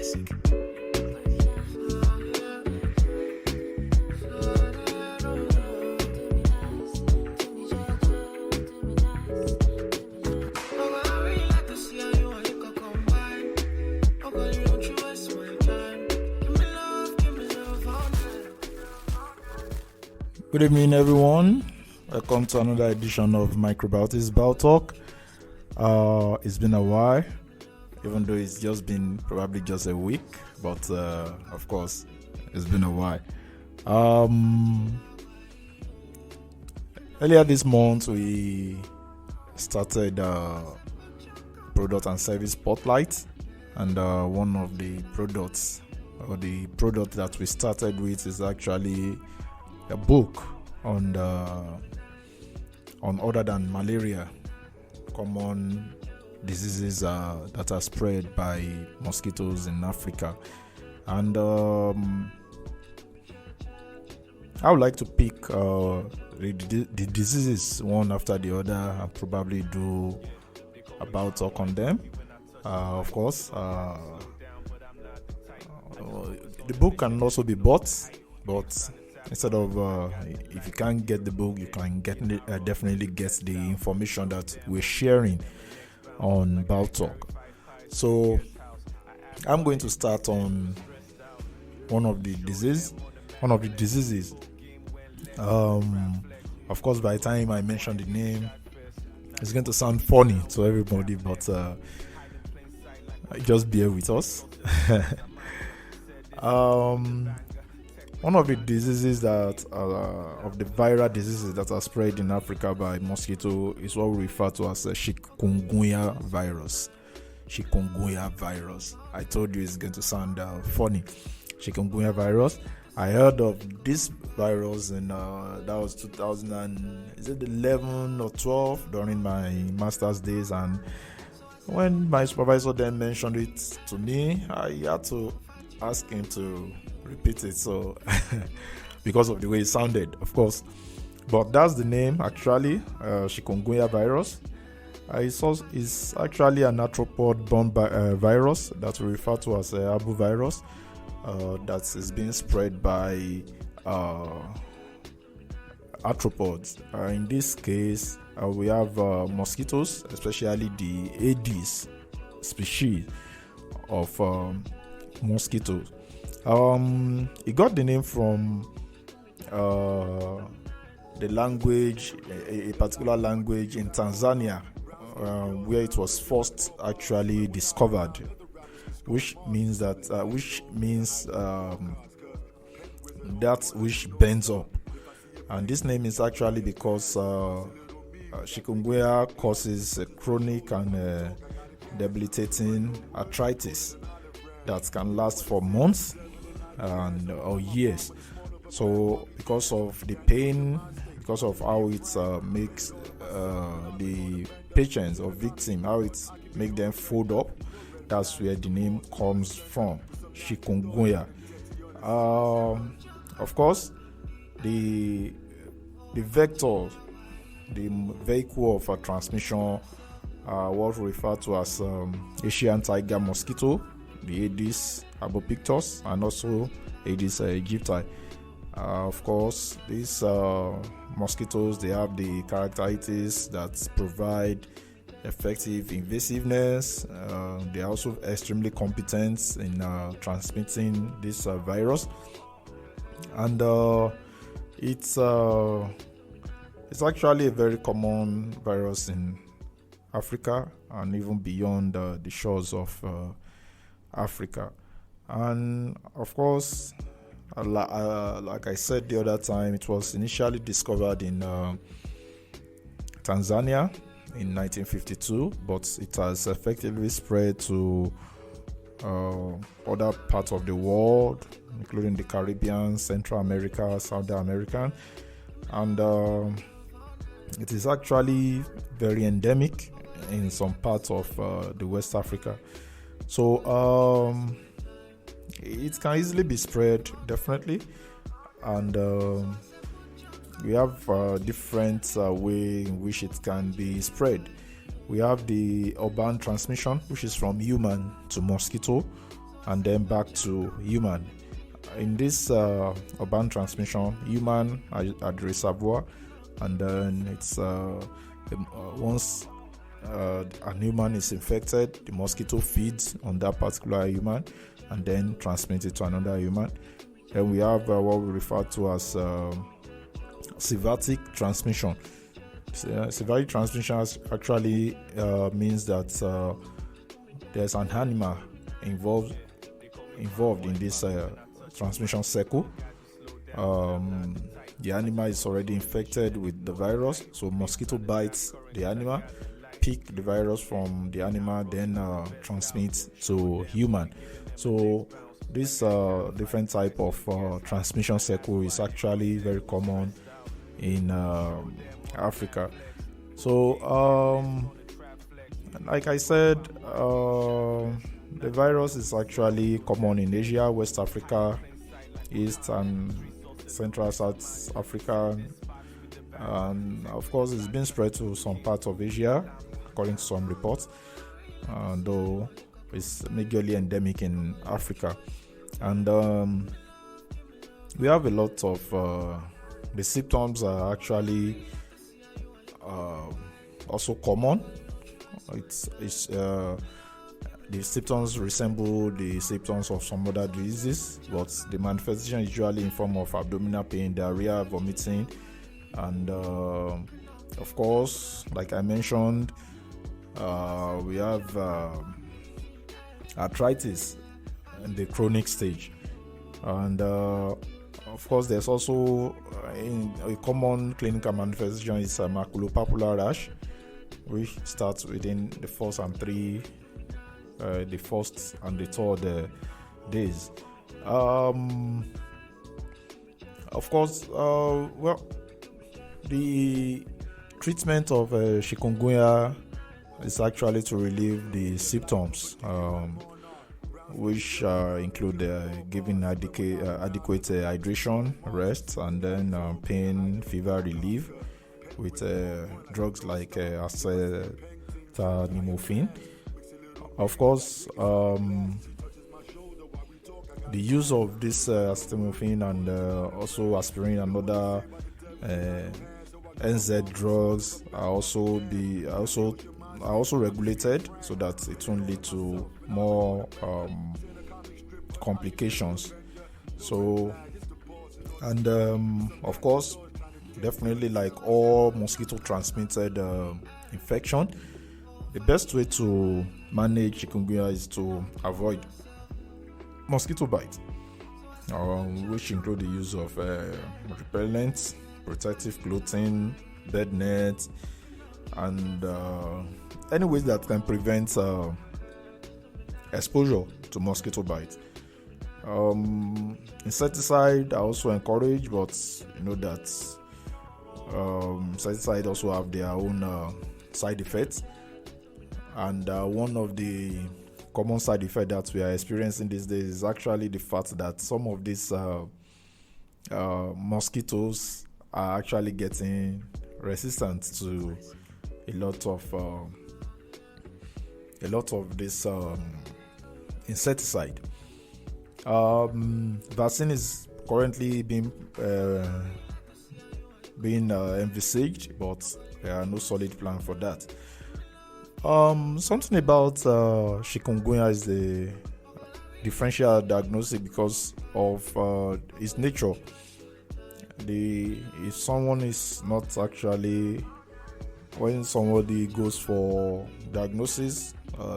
Good evening, everyone. Welcome to another edition of MicroBiotics BioTalks. It's been a while, even though it's just been probably just a week, but of course, it's been a while. Earlier this month, we started product and service spotlight, and one of the products, or the product that we started with, is actually a book on other than malaria, common diseases that are spread by mosquitoes in Africa. And I would like to pick the diseases one after the other and probably do about talk on them. Of course, the book can also be bought, but instead of if you can't get the book, you can definitely get the information that we're sharing on BioTalk. So I'm going to start on one of the diseases. Of course, by the time I mention the name, it's going to sound funny to everybody, but just bear with us. One of the diseases that of the viral diseases that are spread in Africa by mosquito is what we refer to as a Chikungunya virus. Chikungunya virus. I told you it's going to sound funny. Chikungunya virus. I heard of this virus in that was 2011 or 12 during my master's days, and when my supervisor then mentioned it to me, I had to ask him to repeat it, so because of the way it sounded, of course, but that's the name actually. Chikungunya virus. It's actually an arthropod-borne virus that we refer to as arbovirus, that is being spread by arthropods. In this case, we have mosquitoes, especially the Aedes species of mosquitoes. It got the name from the language, a particular language in Tanzania, where it was first actually discovered, which means that which bends up. And this name is actually because chikungunya causes a chronic and debilitating arthritis that can last for months or years. So because of the pain, because of how it makes the patients or victim, how it make them fold up, that's where the name comes from, chikungunya. Of course, the vector, the vehicle of transmission, what we refer to as Asian tiger mosquito, the Aedes albopictus, and also Aedes aegypti. Of course, these mosquitoes, they have the characteristics that provide effective invasiveness. They are also extremely competent in transmitting this virus, and it's actually a very common virus in Africa and even beyond the shores of Africa. And of course, like I said the other time, it was initially discovered in Tanzania in 1952, but it has effectively spread to other parts of the world, including the Caribbean, Central America, South America, and it is actually very endemic in some parts of the West Africa. So it can easily be spread, definitely, and we have different way in which it can be spread. We have the urban transmission, which is from human to mosquito, and then back to human. In this urban transmission, human are the reservoir, and then it's once a human is infected, the mosquito feeds on that particular human and then transmits it to another human. Then we have what we refer to as zoonotic transmission. Zoonotic transmission actually means that there's an animal involved in this transmission cycle. The animal is already infected with the virus, so mosquito bites the animal, pick the virus from the animal, then transmits to human. So this different type of transmission cycle is actually very common in Africa. So like I said, the virus is actually common in Asia, West Africa, East and Central South Africa, and of course it's been spread to some parts of Asia according to some reports, though it's majorly endemic in Africa. And we have a lot of the symptoms are actually also common. The symptoms resemble the symptoms of some other diseases, but the manifestation is usually in form of abdominal pain, diarrhea, vomiting, and of course, like I mentioned, we have arthritis in the chronic stage, and of course, there's also a common clinical manifestation is maculopapular rash, which starts within the first and the third days. Of course, the treatment of Chikungunya is actually to relieve the symptoms, which include giving adequate hydration, rest, and then pain, fever relief with drugs like acetaminophen. Of course, the use of this acetaminophen and also aspirin and other NZ drugs are also regulated so that it won't lead to more complications. So, and of course, definitely like all mosquito transmitted infection, the best way to manage chikungunya is to avoid mosquito bite, which include the use of repellents, protective clothing, bed nets, and any ways that can prevent exposure to mosquito bite. Insecticide are also encouraged, but you know that insecticide also have their own side effects, and one of the common side effects that we are experiencing these days is actually the fact that some of these mosquitoes are actually getting resistant to a lot of this insecticide. Vaccine is currently being envisaged, but there are no solid plan for that. Something about chikungunya is the differential diagnosis because of its nature. If someone is not actually, when somebody goes for diagnosis,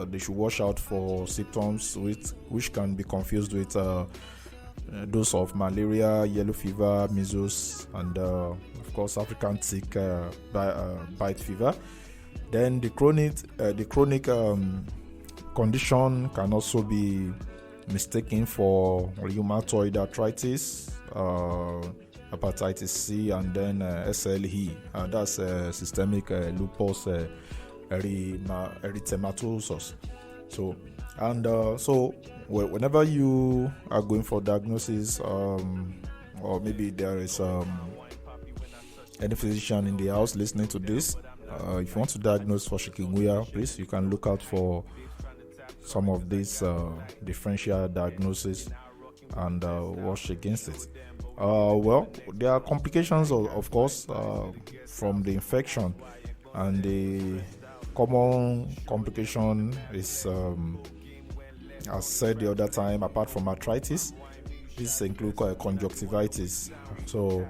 they should watch out for symptoms which can be confused with those of malaria, yellow fever, measles, and of course African tick bite fever. Then the chronic condition can also be mistaken for rheumatoid arthritis, hepatitis C, and then SLE. That's systemic lupus erythematosus. So whenever you are going for diagnosis, or maybe there is any physician in the house listening to this, if you want to diagnose for chikungunya, please, you can look out for some of these differential diagnosis and wash against it. Well, there are complications, of course, from the infection, and the common complication is, as said the other time, apart from arthritis, this includes conjunctivitis. So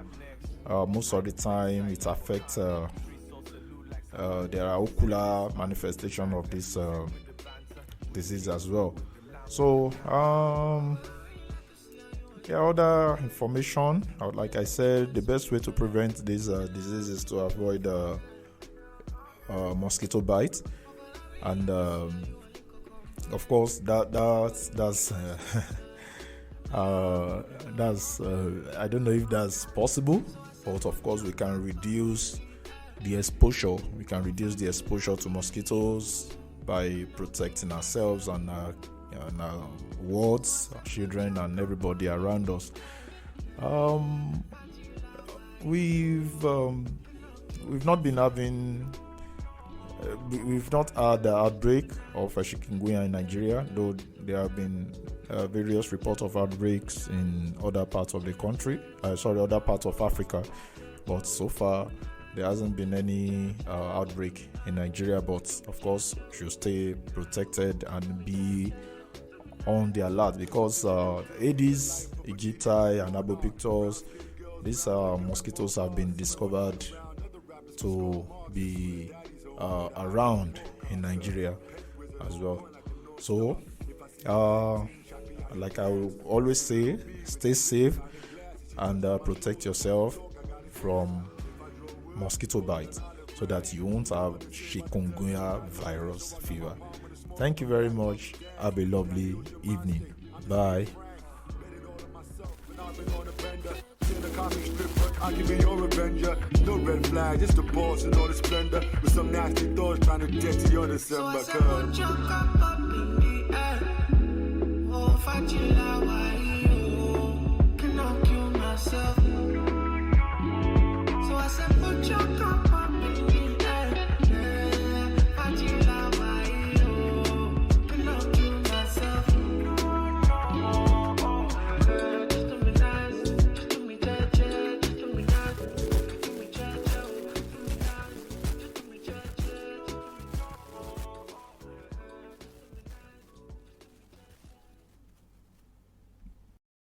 most of the time it affects, there are ocular manifestation of this disease as well. So there are other information. Like I said, the best way to prevent this disease is to avoid mosquito bite, and of course that's I don't know if that's possible, but of course we can reduce the exposure. We can reduce the exposure to mosquitoes by protecting ourselves and our wards, our children, and everybody around us. We've not been having. We've not had the outbreak of Chikungunya in Nigeria, though there have been various reports of outbreaks in other parts of the country, other parts of Africa, but so far there hasn't been any outbreak in Nigeria. But of course, we should stay protected and be on the alert, because Aedes aegypti and albopictus, these mosquitoes have been discovered to be around in Nigeria as well. So like I will always say, stay safe and protect yourself from mosquito bite so that you won't have Chikungunya virus fever. Thank you very much. Have a lovely evening. Bye. I can be your avenger. No red flag, just the boss and all the splendor. With some nasty thoughts trying to get to your December. So I said, up in the air. Oh, can I kill myself? So I said, put your